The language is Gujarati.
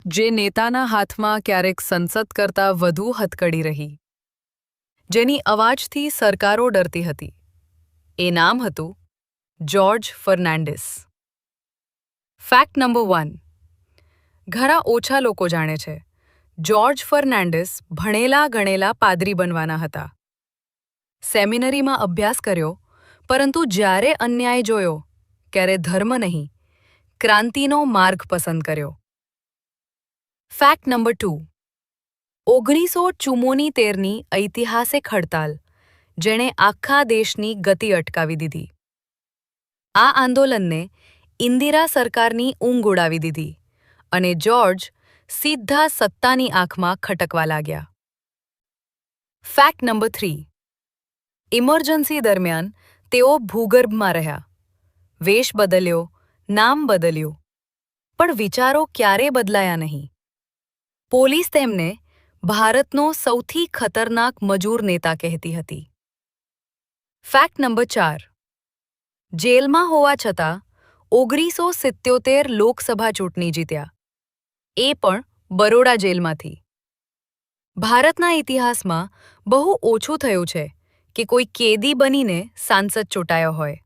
જે નેતાના હાથમાં ક્યારેક સંસદ કરતાં વધુ હથકડી રહી, જેની અવાજથી સરકારો ડરતી હતી, એ નામ હતું જ્યોર્જ ફર્નાન્ડિસ. Fact number 1. ઘણા ઓછા લોકો જાણે છે, જ્યોર્જ ફર્નાન્ડિસ ભણેલા ગણેલા પાદરી બનવાના હતા. સેમિનરીમાં અભ્યાસ કર્યો, પરંતુ જ્યારે અન્યાય જોયો, ત્યારે ધર્મ નહીં, ક્રાંતિનો માર્ગ પસંદ કર્યો. Fact number 2. 1974ની ઐતિહાસિક હડતાલ, જેણે આખા દેશની ગતિ અટકાવી દીધી. આ આંદોલનને ઇન્દિરા સરકારની ઊંઘ ઉડાવી દીધી અને જ્યોર્જ સીધા સત્તાની આંખમાં ખટકવા લાગ્યા. Fact number 3. ઇમરજન્સી દરમિયાન તેઓ ભૂગર્ભમાં રહ્યા. વેશ બદલ્યો, નામ બદલ્યું, પણ વિચારો ક્યારે બદલાયા નહીં. પોલીસ તેમને ભારતનો સૌથી ખતરનાક મજૂર નેતા કહેતી હતી. Fact number 4. જેલમાં હોવા છતાં 1977 લોકસભા ચૂંટણી જીત્યા, એ પણ બરોડા જેલમાંથી. ભારતના ઇતિહાસમાં બહુ ઓછું થયું છે કે કોઈ કેદી બનીને સાંસદ ચૂંટાયો હોય.